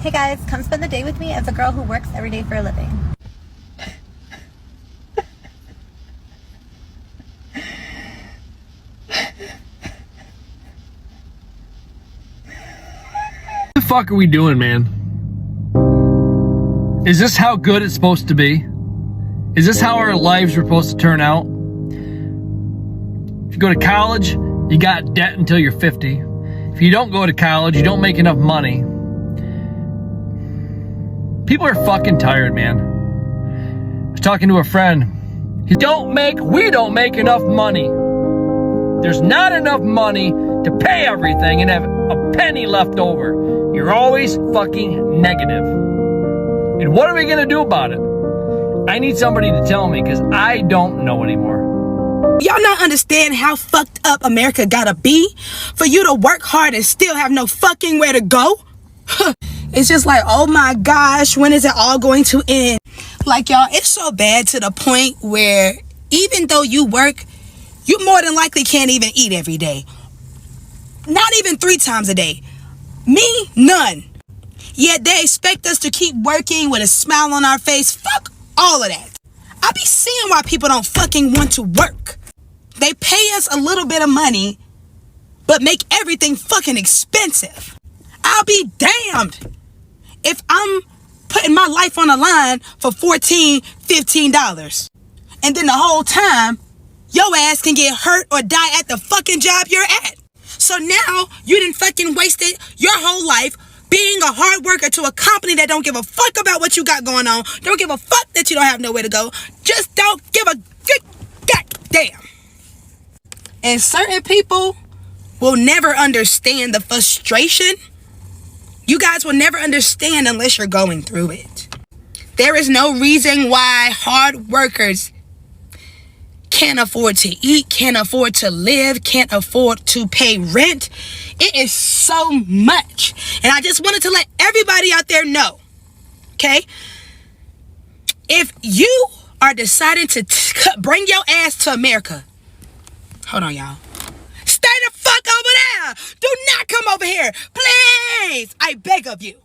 Hey guys, come spend the day with me as a girl who works every day for a living. What the fuck are we doing, man? Is this how good it's supposed to be? Is this how our lives are supposed to turn out? If you go to college, you got debt until you're 50. If you don't go to college, you don't make enough money. People are fucking tired, man. I was talking to a friend. We don't make enough money. There's not enough money to pay everything and have a penny left over. You're always fucking negative. And what are we gonna do about it? I need somebody to tell me because I don't know anymore. Y'all not understand how fucked up America gotta be for you to work hard and still have no fucking where to go? It's just like, oh my gosh, when is it all going to end? Like, y'all, it's so bad to the point where even though you work, you more than likely can't even eat every day. Not even 3 times a day. Me, none. Yet they expect us to keep working with a smile on our face. Fuck all of that. I be seeing why people don't fucking want to work. They pay us a little bit of money, but make everything fucking expensive. I'll be damned if I'm putting my life on the line for $14, $15. And then the whole time, your ass can get hurt or die at the fucking job you're at. So now you done fucking wasted your whole life being a hard worker to a company that don't give a fuck about what you got going on. Don't give a fuck that you don't have nowhere to go. Just don't give a good goddamn. And certain people will never understand the frustration. You guys will never understand unless you're going through it. There is no reason why hard workers can't afford to eat, can't afford to live, can't afford to pay rent. It is so much. And I just wanted to let everybody out there know, okay? If you are deciding to bring your ass to America, hold on, y'all. Stay the fuck over there. Do not come over here. Please. I beg of you.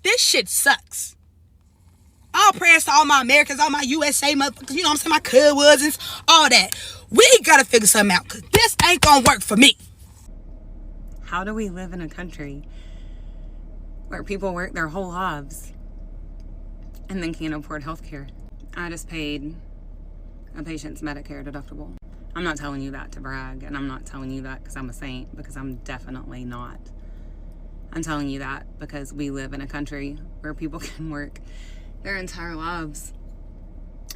This shit sucks. All prayers to all my Americans, all my USA motherfuckers, you know what I'm saying, my cousins, all that. We gotta figure something out because this ain't gonna work for me. How do we live in a country where people work their whole lives and then can't afford health care? I just paid a patient's Medicare deductible. I'm not telling you that to brag, and I'm not telling you that because I'm a saint, because I'm definitely not. I'm telling you that because we live in a country where people can work their entire lives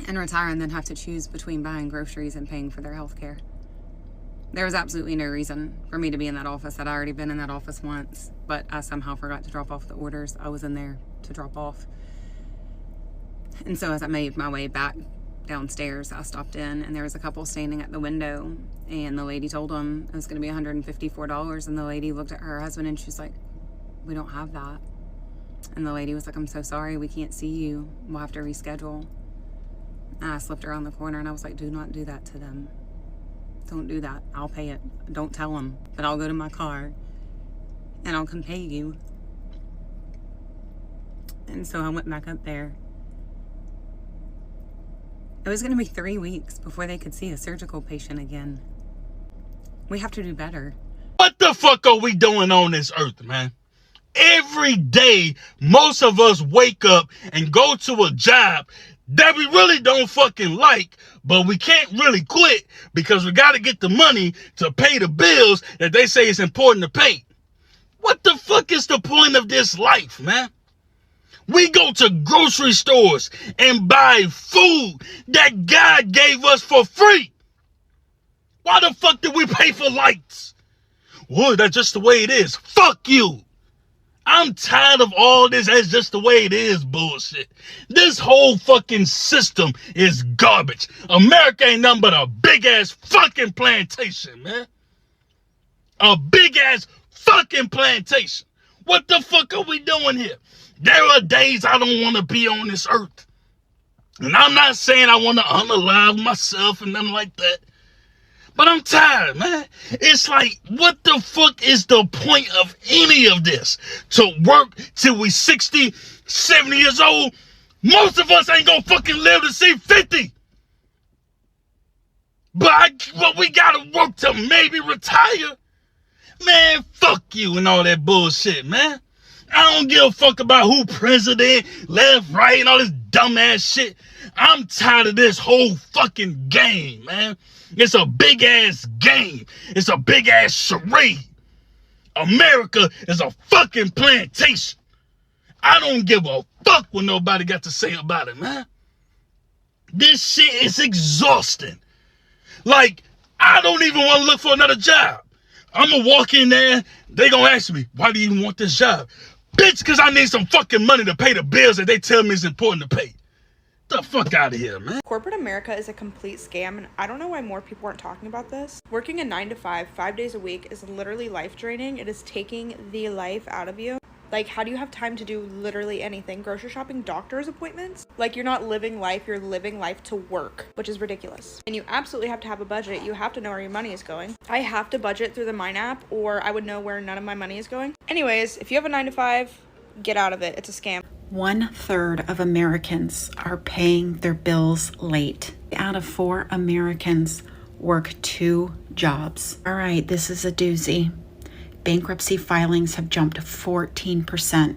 and retire and then have to choose between buying groceries and paying for their health care. There was absolutely no reason for me to be in that office. I'd already been in that office once, but I somehow forgot to drop off the orders I was in there to drop off. And so as I made my way back downstairs, I stopped in and there was a couple standing at the window, and the lady told them it was going to be $154, and the lady looked at her husband and she's like, we don't have that. And the lady was like, I'm so sorry, we can't see you, we'll have to reschedule. And I slipped around the corner and I was like, do not do that to them. Don't do that. I'll pay it. Don't tell them, but I'll go to my car and I'll come pay you. And so I went back up there. It was going to be 3 weeks before they could see a surgical patient again. We have to do better. What the fuck are we doing on this earth, man? Every day, most of us wake up and go to a job that we really don't fucking like, but we can't really quit because we got to get the money to pay the bills that they say is important to pay. What the fuck is the point of this life, man? We go to grocery stores and buy food that God gave us for free. Why the fuck did we pay for lights? Well, that's just the way it is. Fuck you. I'm tired of all this that's just the way it is bullshit. This whole fucking system is garbage. America ain't nothing but a big ass fucking plantation, man. A big ass fucking plantation. What the fuck are we doing here? There are days I don't want to be on this earth. And I'm not saying I want to unalive myself and nothing like that. But I'm tired, man. It's like, what the fuck is the point of any of this? To work till we 60, 70 years old? Most of us ain't gonna fucking live to see 50. But we gotta work to maybe retire. Man, fuck you and all that bullshit, man. I don't give a fuck about who president, left, right, and all this dumbass shit. I'm tired of this whole fucking game, man. It's a big ass game. It's a big ass charade. America is a fucking plantation. I don't give a fuck what nobody got to say about it, man. This shit is exhausting. Like, I don't even want to look for another job. I'm gonna walk in there, they gonna ask me, why do you even want this job? Bitch, because I need some fucking money to pay the bills that they tell me is important to pay. The fuck out of here, man. Corporate America is a complete scam, and I don't know why more people aren't talking about this. Working a 9 to 5, 5 days a week is literally life draining. It is taking the life out of you. Like, how do you have time to do literally anything? Grocery shopping, doctor's appointments? Like, you're not living life, you're living life to work, which is ridiculous. And you absolutely have to have a budget. You have to know where your money is going. I have to budget through the Mine app, or I would know where none of my money is going. Anyways, if you have a 9 to 5, get out of it. It's a scam. 1/3 of Americans are paying their bills late. Out of 4 Americans work 2 jobs. All right, this is a doozy. Bankruptcy filings have jumped 14%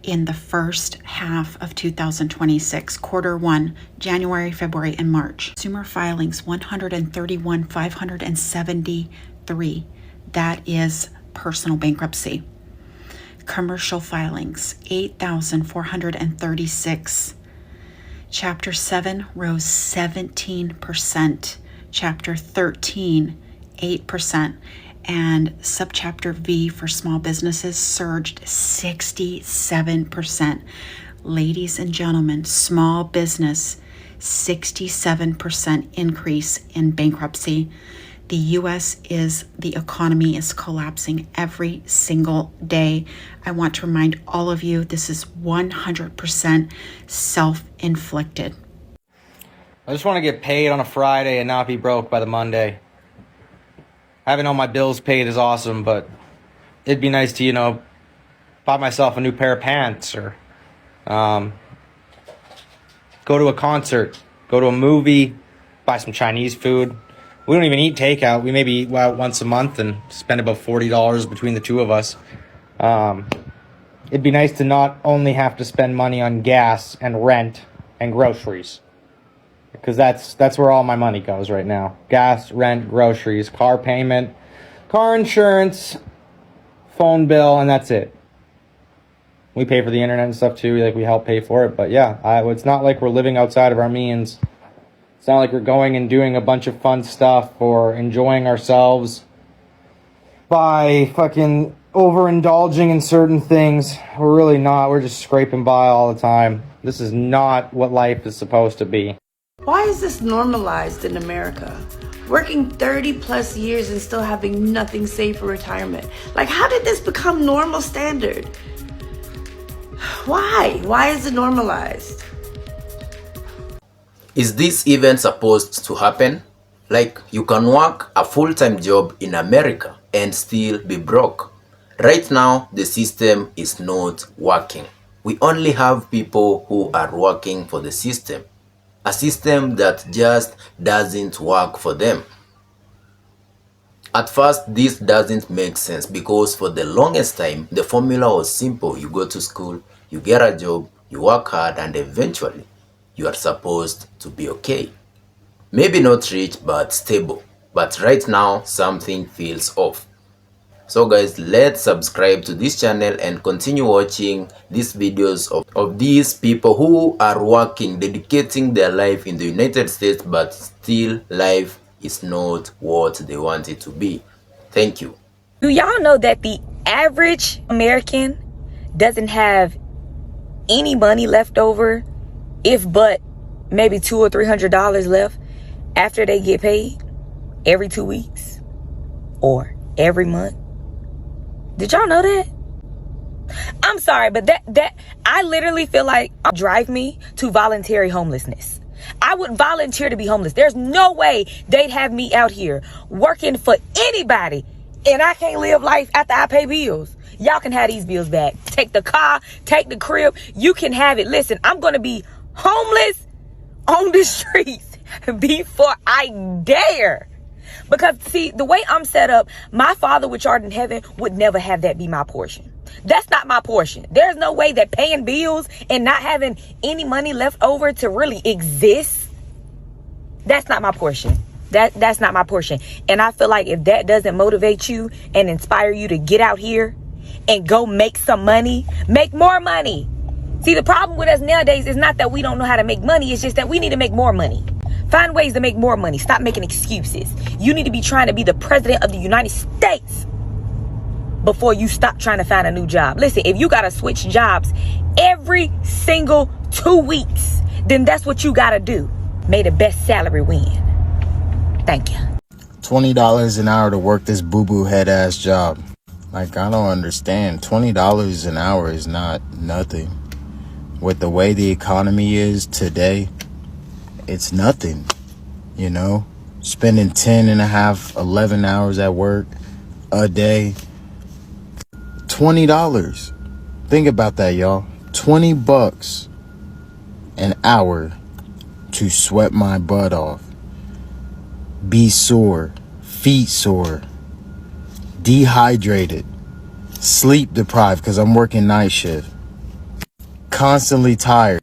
in the first half of 2026, quarter 1, January, February, and March. Consumer filings, 131,573. That is personal bankruptcy. Commercial filings, 8,436. Chapter 7 rose 17%. Chapter 13, 8%. And subchapter V for small businesses surged 67%. Ladies and gentlemen, small business, 67% increase in bankruptcy. The U.S. the economy is collapsing every single day. I want to remind all of you, this is 100% self-inflicted. I just want to get paid on a Friday and not be broke by the Monday. Having all my bills paid is awesome, but it'd be nice to, buy myself a new pair of pants or go to a concert, go to a movie, buy some Chinese food. We don't even eat takeout. We maybe eat out once a month and spend about $40 between the two of us. It'd be nice to not only have to spend money on gas and rent and groceries, because that's where all my money goes right now. Gas, rent, groceries, car payment, car insurance, phone bill, and that's it. We pay for the internet and stuff too. Like, we help pay for it. But yeah, it's not like we're living outside of our means. It's not like we're going and doing a bunch of fun stuff or enjoying ourselves by fucking overindulging in certain things. We're really not. We're just scraping by all the time. This is not what life is supposed to be. Why is this normalized in America? Working 30 plus years and still having nothing saved for retirement. Like, how did this become normal standard? Why? Why is it normalized? Is this even supposed to happen? Like, you can work a full-time job in America and still be broke. Right now, the system is not working. We only have people who are working for the system. A system that just doesn't work for them. At first, this doesn't make sense because for the longest time, the formula was simple. You go to school, you get a job, you work hard, and eventually, you are supposed to be okay. Maybe not rich, but stable. But right now, something feels off. So guys, let's subscribe to this channel and continue watching these videos of these people who are working, dedicating their life in the United States, but still life is not what they want it to be. Thank you. Do y'all know that the average American doesn't have any money left over, if but maybe $200 or $300 left after they get paid every 2 weeks or every month? Did y'all know that? I'm sorry, but that I literally feel like drive me to voluntary homelessness. I would volunteer to be homeless. There's no way they'd have me out here working for anybody and I can't live life after I pay bills. Y'all can have these bills back. Take the car, take the crib. You can have it. Listen, I'm going to be homeless on the streets before I dare. Because, see, the way I'm set up, my Father which art in heaven would never have that be my portion. That's not my portion. There's no way that paying bills and not having any money left over to really exist, that's not my portion. That's not my portion. And I feel like if that doesn't motivate you and inspire you to get out here and go make some money, make more money. See, the problem with us nowadays is not that we don't know how to make money. It's just that we need to make more money. Find ways to make more money. Stop making excuses. You need to be trying to be the president of the United States before you stop trying to find a new job. Listen, if you got to switch jobs every single 2 weeks, then that's what you got to do. May the best salary win. Thank you. $20 an hour to work this boo-boo head ass job. Like, I don't understand. $20 an hour is not nothing. With the way the economy is today, it's nothing. You know, spending 10 and a half, 11 hours at work a day. $20. Think about that, y'all. $20 an hour to sweat my butt off. Be sore, feet sore, dehydrated, sleep deprived because I'm working night shift, constantly tired,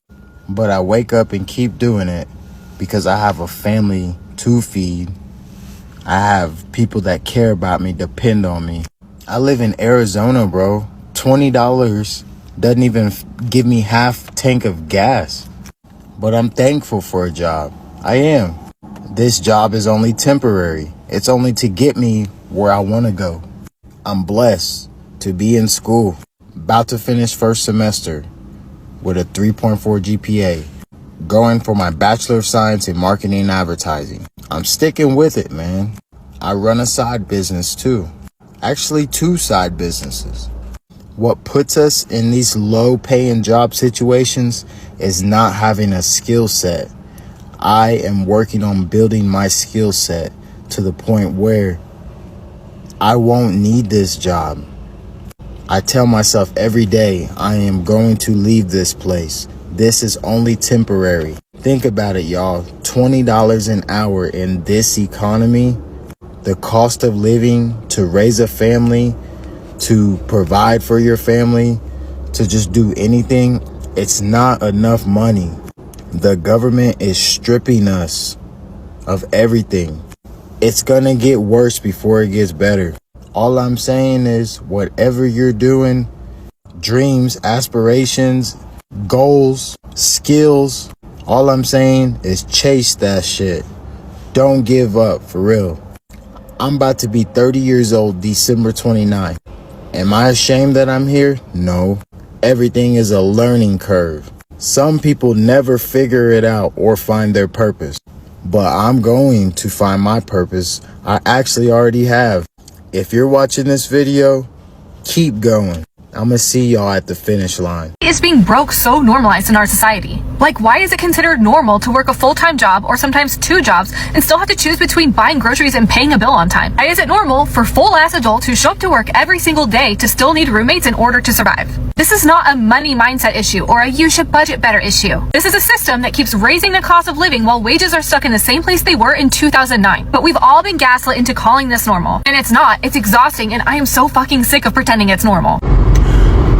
but I wake up and keep doing it because I have a family to feed. I have people that care about me, depend on me. I live in Arizona, bro. $20 doesn't even give me half tank of gas, but I'm thankful for a job. I am. This job is only temporary. It's only to get me where I want to go. I'm blessed to be in school, about to finish first semester with a 3.4 GPA, going for my Bachelor of Science in Marketing and Advertising. I'm sticking with it, man. I run a side business too. Actually, 2 side businesses. What puts us in these low paying job situations is not having a skill set. I am working on building my skill set to the point where I won't need this job. I tell myself every day I am going to leave this place. This is only temporary. Think about it, y'all. $20 an hour in this economy, the cost of living, to raise a family, to provide for your family, to just do anything, it's not enough money. The government is stripping us of everything. It's gonna get worse before it gets better. All I'm saying is, whatever you're doing, dreams, aspirations, goals, skills, all I'm saying is chase that shit. Don't give up, for real. I'm about to be 30 years old December 29th. Am I ashamed that I'm here? No. Everything is a learning curve. Some people never figure it out or find their purpose. But I'm going to find my purpose. I actually already have. If you're watching this video, keep going. I'm gonna see y'all at the finish line. Is being broke so normalized in our society? Like, why is it considered normal to work a full-time job or sometimes 2 jobs and still have to choose between buying groceries and paying a bill on time? Why is it normal for full-ass adults who show up to work every single day to still need roommates in order to survive? This is not a money mindset issue or a you should budget better issue. This is a system that keeps raising the cost of living while wages are stuck in the same place they were in 2009. But we've all been gaslit into calling this normal. And it's not. It's exhausting, and I am so fucking sick of pretending it's normal.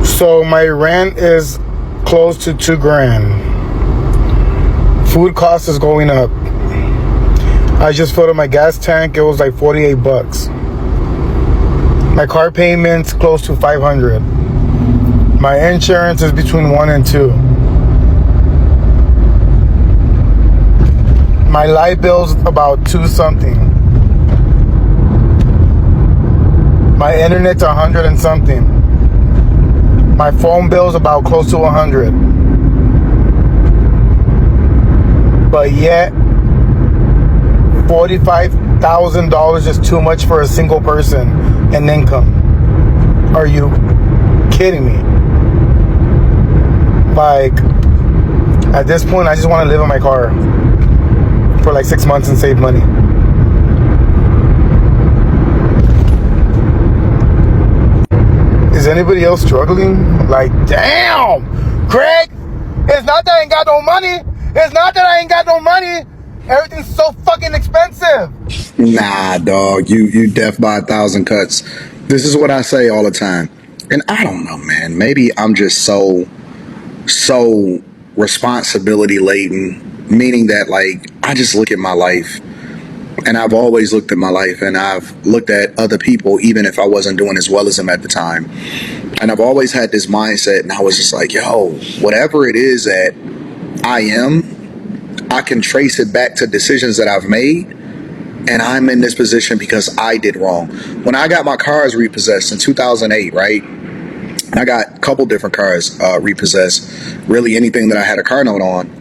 So my rent is close to $2,000. Food cost is going up. I just filled up my gas tank. It was like $48. My car payment's close to $500. My insurance is between 1 and 2. My light bill's about 2 something. My internet's 100 and something. My phone bill's about close to 100. But yet, $45,000 is too much for a single person in income. Are you kidding me? Like, at this point, I just want to live in my car. for like 6 months and save money. Is anybody else struggling? Like, damn, Craig, it's not that I ain't got no money. It's not that I ain't got no money. Everything's so fucking expensive. Nah, dog, you deaf by 1,000 cuts. This is what I say all the time. And I don't know, man. Maybe I'm just so responsibility laden, meaning that, like, I just look at my life, and I've always looked at my life, and I've looked at other people, even if I wasn't doing as well as them at the time. And I've always had this mindset, and I was just like, yo, whatever it is that I am, I can trace it back to decisions that I've made, and I'm in this position because I did wrong. When I got my cars repossessed in 2008, right? I got a couple different cars repossessed, really anything that I had a car note on.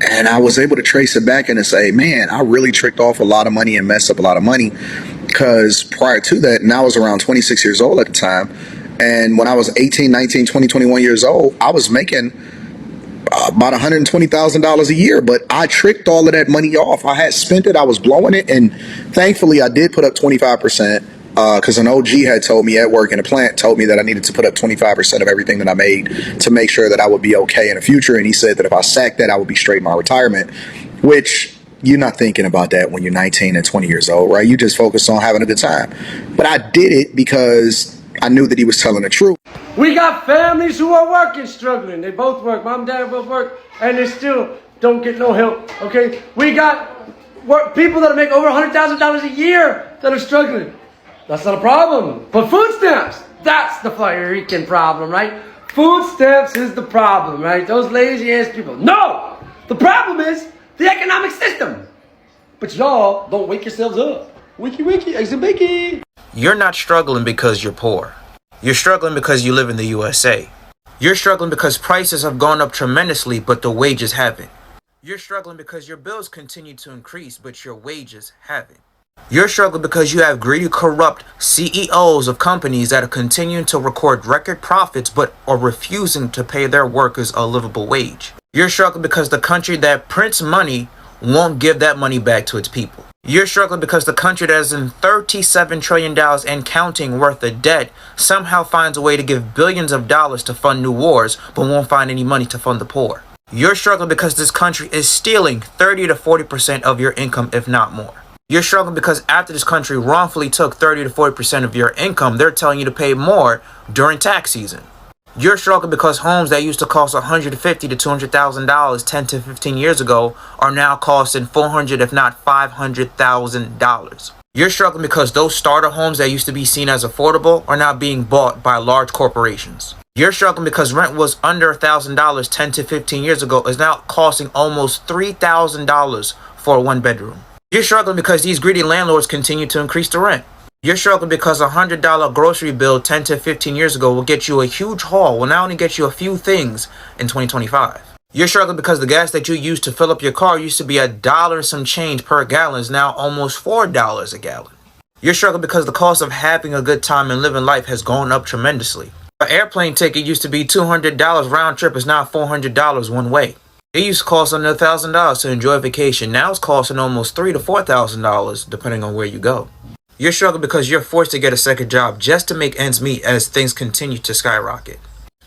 And I was able to trace it back and say, man, I really tricked off a lot of money and messed up a lot of money. Because prior to that, and I was around 26 years old at the time. And when I was 18, 19, 20, 21 years old, I was making about $120,000 a year, but I tricked all of that money off. I had spent it, I was blowing it, and thankfully I did put up 25%, because an OG had told me at work in a plant, told me that I needed to put up 25% of everything that I made to make sure that I would be okay in the future, and he said that if I sacked that, I would be straight in my retirement, which you're not thinking about that when you're 19 and 20 years old, right? You just focus on having a good time. But I did it because I knew that he was telling the truth. We got families who are working, struggling. They both work. Mom and dad both work, and they still don't get no help, okay? We got people that make over $100,000 a year that are struggling. That's not a problem. But food stamps, that's the freaking problem, right? Food stamps is the problem, right? Those lazy-ass people. No! The problem is the economic system. But y'all don't wake yourselves up. Wiki, wiki, eggs and bacon. You're not struggling because you're poor. You're struggling because you live in the USA. You're struggling because prices have gone up tremendously, but the wages haven't. You're struggling because your bills continue to increase, but your wages haven't. You're struggling because you have greedy, corrupt CEOs of companies that are continuing to record record profits, but are refusing to pay their workers a livable wage. You're struggling because the country that prints money won't give that money back to its people. You're struggling because the country that is in $37 trillion and counting worth of debt somehow finds a way to give billions of dollars to fund new wars, but won't find any money to fund the poor. You're struggling because this country is stealing 30 to 40% of your income, if not more. You're struggling because after this country wrongfully took 30 to 40% of your income, they're telling you to pay more during tax season. You're struggling because homes that used to cost $150,000 to $200,000 10 to 15 years ago are now costing $400,000 if not $500,000. You're struggling because those starter homes that used to be seen as affordable are now being bought by large corporations. You're struggling because rent was under $1,000 10 to 15 years ago is now costing almost $3,000 for a one bedroom. You're struggling because these greedy landlords continue to increase the rent. You're struggling because a $100 grocery bill 10 to 15 years ago will get you a huge haul, will now only get you a few things in 2025. You're struggling because the gas that you used to fill up your car used to be $1 and some change per gallon is now almost $4 a gallon. You're struggling because the cost of having a good time and living life has gone up tremendously. An airplane ticket used to be $200 round trip is now $400 one way. It used to cost under $1,000 to enjoy a vacation. Now it's costing almost $3,000 to $4,000 depending on where you go. You're struggling because you're forced to get a second job just to make ends meet as things continue to skyrocket.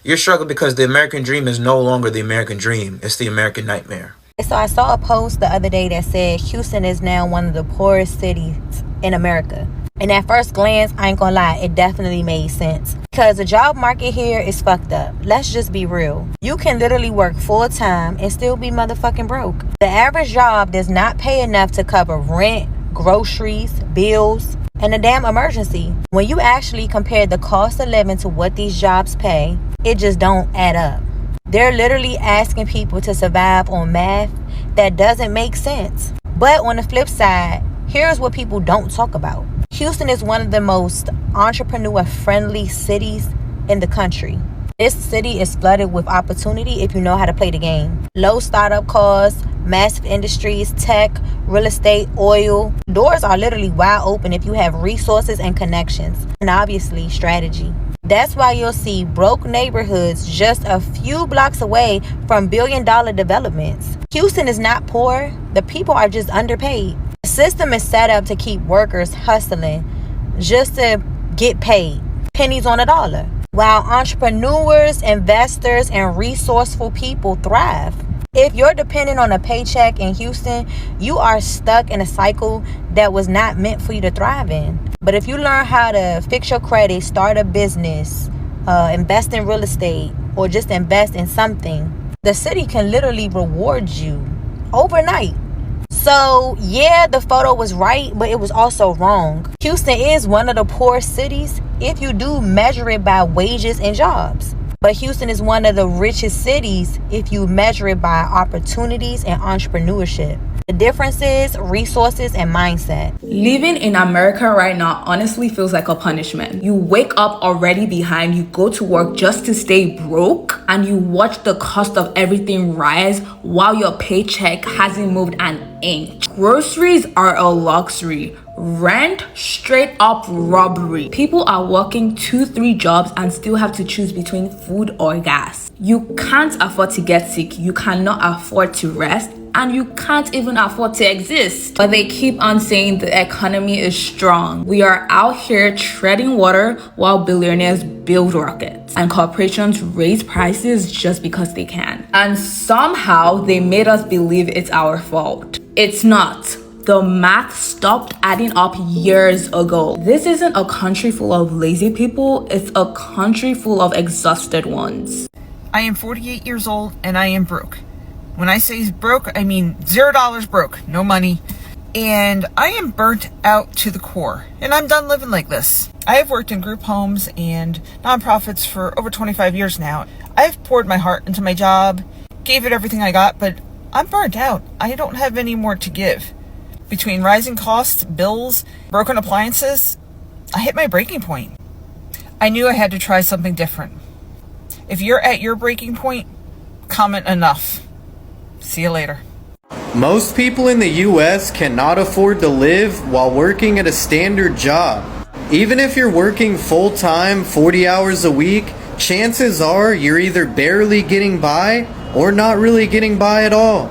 You're struggling because the American dream is no longer the American dream. It's the American nightmare. So I saw a post the other day that said Houston is now one of the poorest cities in America. And at first glance, I ain't gonna lie, it definitely made sense. Because the job market here is fucked up. Let's just be real. You can literally work full time and still be motherfucking broke. The average job does not pay enough to cover rent, groceries, bills, and a damn emergency. When you actually compare the cost of living to what these jobs pay, it just don't add up. They're literally asking people to survive on math that doesn't make sense. But on the flip side, here's what people don't talk about. Houston is one of the most entrepreneur-friendly cities in the country. This city is flooded with opportunity if you know how to play the game. Low startup costs, massive industries, tech, real estate, oil. Doors are literally wide open if you have resources and connections, and obviously strategy. That's why you'll see broke neighborhoods just a few blocks away from billion-dollar developments. Houston is not poor. The people are just underpaid. The system is set up to keep workers hustling just to get paid. Pennies on a dollar. While entrepreneurs, investors, and resourceful people thrive. If you're dependent on a paycheck in Houston, you are stuck in a cycle that was not meant for you to thrive in. But if you learn how to fix your credit, start a business, invest in real estate, or just invest in something, the city can literally reward you overnight. So yeah, the photo was right, but it was also wrong. Houston is one of the poorest cities if you do measure it by wages and jobs. But Houston is one of the richest cities if you measure it by opportunities and entrepreneurship. The difference is resources and mindset. Living in America right now honestly feels like a punishment. You wake up already behind, you go to work just to stay broke, and you watch the cost of everything rise while your paycheck hasn't moved an inch. Groceries are a luxury. Rent, straight up robbery. People are working 2-3 jobs and still have to choose between food or gas. You can't afford to get sick, you cannot afford to rest, and you can't even afford to exist. But they keep on saying the economy is strong. We are out here treading water while billionaires build rockets and corporations raise prices just because they can. And somehow they made us believe it's our fault. It's not. The math stopped adding up years ago. This isn't a country full of lazy people, it's a country full of exhausted ones. I am 48 years old and I am broke. When I say broke, I mean $0 broke, no money. And I am burnt out to the core, and I'm done living like this. I have worked in group homes and nonprofits for over 25 years now. I've poured my heart into my job, gave it everything I got, but I'm burnt out. I don't have any more to give. Between rising costs, bills, broken appliances, I hit my breaking point. I knew I had to try something different. If you're at your breaking point, comment enough. See you later. Most people in the US cannot afford to live while working at a standard job. Even if you're working full-time, 40 hours a week, chances are you're either barely getting by or not really getting by at all.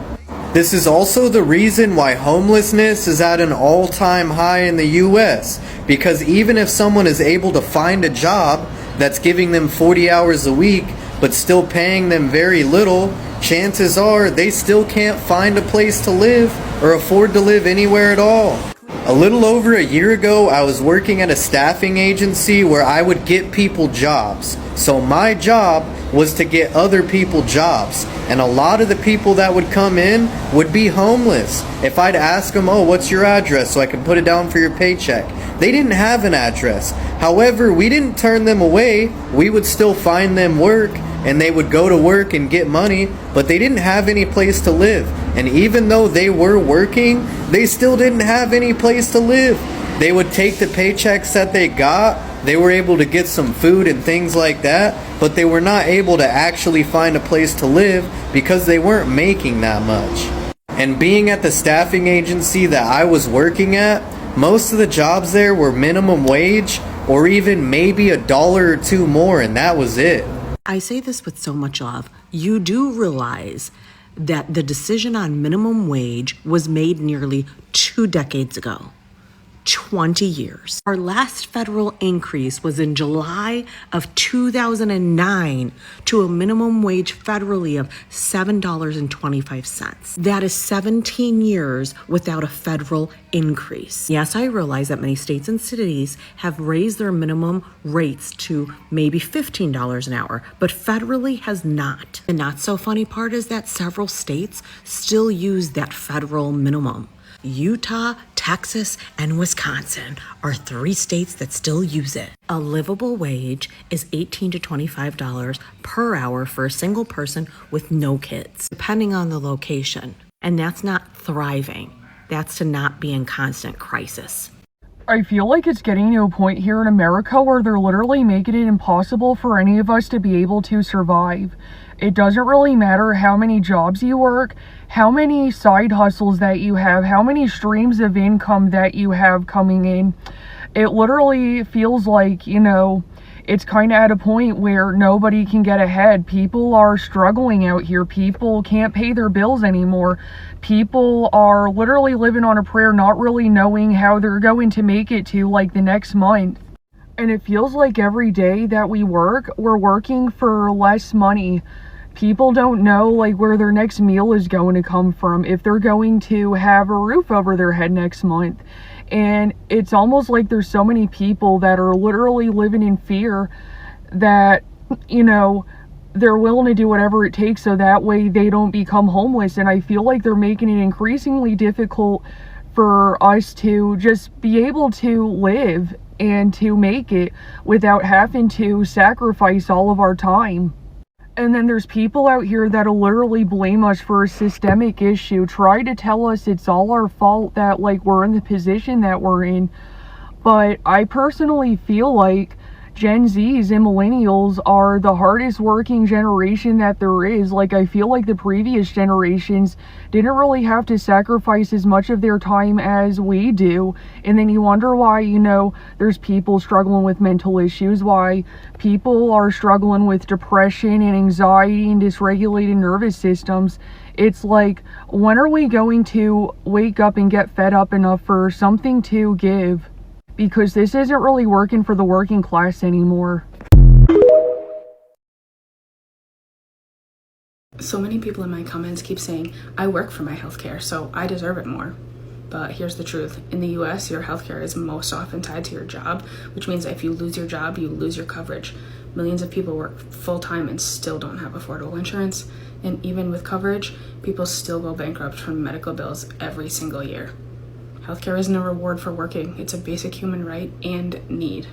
This is also the reason why homelessness is at an all-time high in the US, because even if someone is able to find a job that's giving them 40 hours a week but still paying them very little, chances are they still can't find a place to live or afford to live anywhere at all. A little over a year ago, I was working at a staffing agency where I would get people jobs. So my job was to get other people jobs. And a lot of the people that would come in would be homeless. If I'd ask them, oh, what's your address so I can put it down for your paycheck? They didn't have an address. However, we didn't turn them away. We would still find them work, and they would go to work and get money, but they didn't have any place to live. And even though they were working, they still didn't have any place to live. They would take the paychecks that they got, they were able to get some food and things like that, but they were not able to actually find a place to live because they weren't making that much. And being at the staffing agency that I was working at, most of the jobs there were minimum wage or even maybe $1 or $2 more, and that was it. I say this with so much love. You do realize that the decision on minimum wage was made nearly 2 decades ago. 20 years. Our last federal increase was in July of 2009 to a minimum wage federally of $7.25. That is 17 years without a federal increase. Yes, I realize that many states and cities have raised their minimum rates to maybe $15 an hour, but federally has not. The not so funny part is that several states still use that federal minimum. Utah, Texas, and Wisconsin are 3 states that still use it. A livable wage is $18 to $25 per hour for a single person with no kids, depending on the location. And that's not thriving. That's to not be in constant crisis. I feel like it's getting to a point here in America where they're literally making it impossible for any of us to be able to survive. It doesn't really matter how many jobs you work, how many side hustles that you have, how many streams of income that you have coming in. It literally feels like, it's kind of at a point where nobody can get ahead. People are struggling out here. People can't pay their bills anymore. People are literally living on a prayer, not really knowing how they're going to make it to like the next month. And it feels like every day that we work, we're working for less money. People don't know like where their next meal is going to come from, if they're going to have a roof over their head next month. And it's almost like there's so many people that are literally living in fear that, you know, they're willing to do whatever it takes so that way they don't become homeless. And I feel like they're making it increasingly difficult for us to just be able to live and to make it without having to sacrifice all of our time. And then there's people out here that'll literally blame us for a systemic issue, try to tell us it's all our fault that like we're in the position that we're in. But I personally feel like Gen Zs and millennials are the hardest working generation that there is. Like, I feel like the previous generations didn't really have to sacrifice as much of their time as we do. And then you wonder why, you know, there's people struggling with mental issues, why people are struggling with depression and anxiety and dysregulated nervous systems. It's like, when are we going to wake up and get fed up enough for something to give? Because this isn't really working for the working class anymore. So many people in my comments keep saying, I work for my healthcare, so I deserve it more. But here's the truth. In the US, your healthcare is most often tied to your job, which means that if you lose your job, you lose your coverage. Millions of people work full-time and still don't have affordable insurance. And even with coverage, people still go bankrupt from medical bills every single year. Healthcare isn't a reward for working. It's a basic human right and need.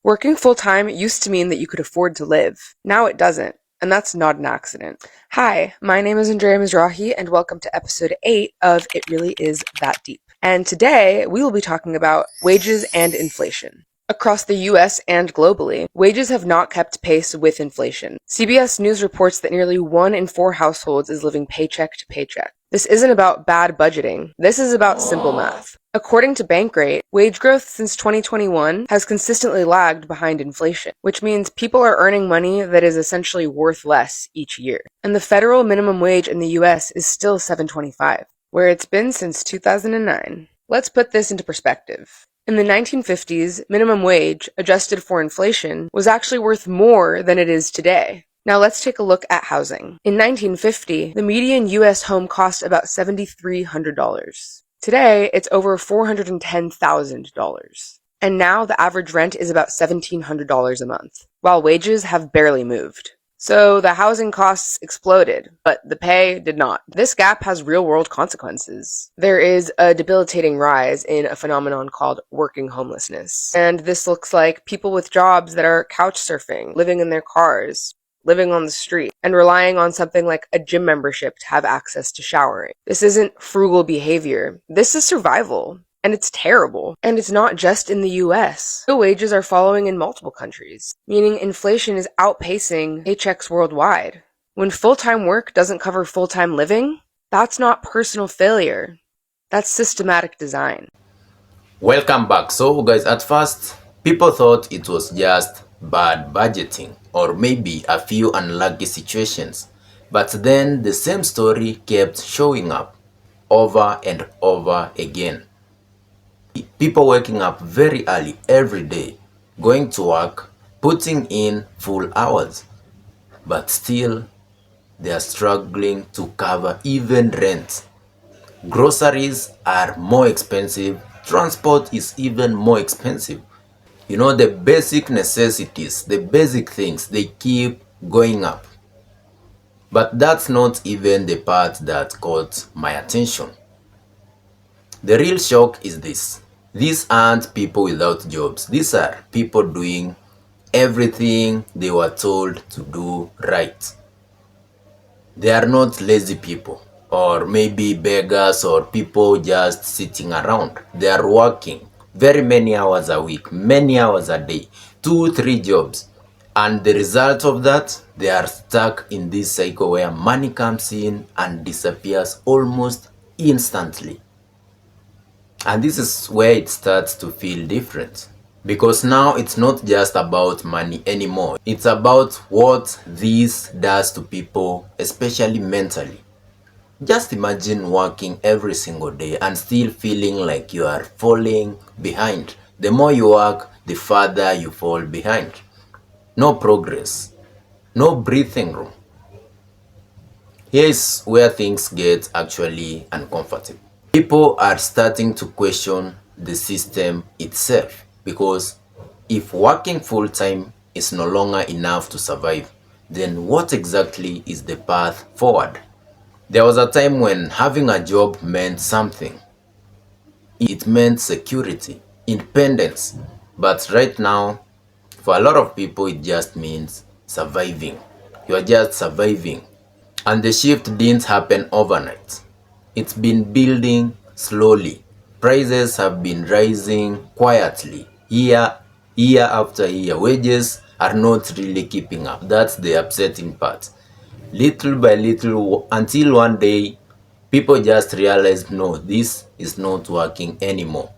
Working full-time used to mean that you could afford to live. Now it doesn't, and that's not an accident. Hi, my name is Andrea Mizrahi, and welcome to episode 8 of It Really Is That Deep. And today, we will be talking about wages and inflation. Across the US and globally, wages have not kept pace with inflation. CBS News reports that nearly 1 in 4 households is living paycheck to paycheck. This isn't about bad budgeting. This is about simple math. According to Bankrate, wage growth since 2021 has consistently lagged behind inflation, which means people are earning money that is essentially worth less each year. And the federal minimum wage in the US is still $7.25, where it's been since 2009. Let's put this into perspective. In the 1950s, minimum wage, adjusted for inflation, was actually worth more than it is today. Now let's take a look at housing. In 1950, the median US home cost about $7,300. Today, it's over $410,000. And now the average rent is about $1,700 a month, while wages have barely moved. So the housing costs exploded, but the pay did not. This gap has real-world consequences. There is a debilitating rise in a phenomenon called working homelessness. And this looks like people with jobs that are couch surfing, living in their cars, living on the street, and relying on something like a gym membership to have access to showering. This isn't frugal behavior. This is survival. And it's terrible. And it's not just in the US. The wages are following in multiple countries, meaning inflation is outpacing paychecks worldwide. When full-time work doesn't cover full-time living, that's not personal failure. That's systematic design. Welcome back. So guys, at first, people thought it was just bad budgeting or maybe a few unlucky situations. But then the same story kept showing up over and over again. People waking up very early every day, going to work, putting in full hours, but still they are struggling to cover even rent. Groceries are more expensive, transport is even more expensive. You know, the basic necessities, the basic things, they keep going up. But that's not even the part that caught my attention. The real shock is this. These aren't people without jobs. These are people doing everything they were told to do right. They are not lazy people, or maybe beggars or people just sitting around. They are working very many hours a week, many hours a day, 2-3 jobs. And the result of that, they are stuck in this cycle where money comes in and disappears almost instantly. And this is where it starts to feel different. Because now it's not just about money anymore. It's about what this does to people, especially mentally. Just imagine working every single day and still feeling like you are falling behind. The more you work, the further you fall behind. No progress, no breathing room. Here's where things get actually uncomfortable. People are starting to question the system itself, because if working full-time is no longer enough to survive, then what exactly is the path forward? There was a time when having a job meant something. It meant security, independence. But right now, for a lot of people, it just means surviving. You are just surviving. And the shift didn't happen overnight. It's been building slowly. Prices have been rising quietly, year after year. Wages are not really keeping up. That's the upsetting part. Little by little, until one day, people just realized, no, this is not working anymore.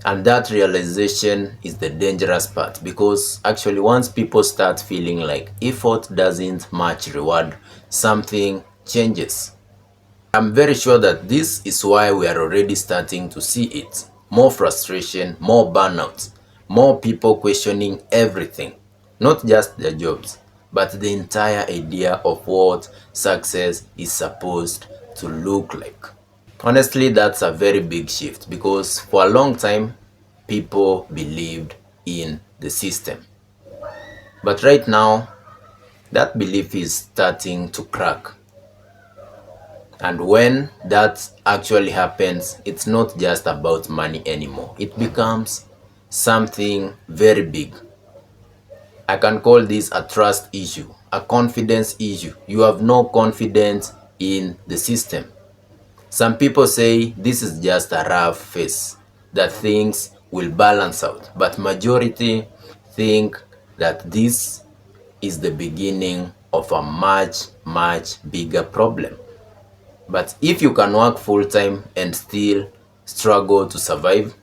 And that realization is the dangerous part, because actually once people start feeling like effort doesn't match reward, something changes. I'm very sure that this is why we are already starting to see it. More frustration, more burnout, more people questioning everything. Not just their jobs, but the entire idea of what success is supposed to look like. Honestly, that's a very big shift, because for a long time, people believed in the system. But right now, that belief is starting to crack. And when that actually happens, it's not just about money anymore. It becomes something very big. I can call this a trust issue, a confidence issue. You have no confidence in the system. Some people say this is just a rough phase, that things will balance out. But majority think that this is the beginning of a much, much bigger problem. But if you can work full-time and still struggle to survive,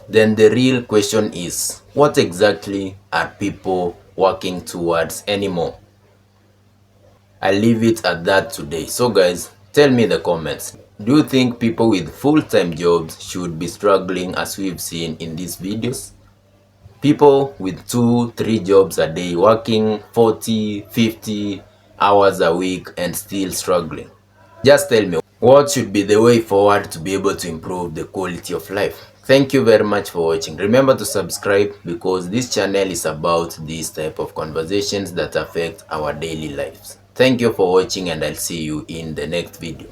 then the real question is, what exactly are people working towards anymore? I leave it at that today. So guys, tell me in the comments, do you think people with full-time jobs should be struggling as we've seen in these videos? People with 2-3 jobs a day, working 40-50 hours a week and still struggling. Just tell me, what should be the way forward to be able to improve the quality of life? Thank you very much for watching. Remember to subscribe, because this channel is about these type of conversations that affect our daily lives. Thank you for watching, and I'll see you in the next video.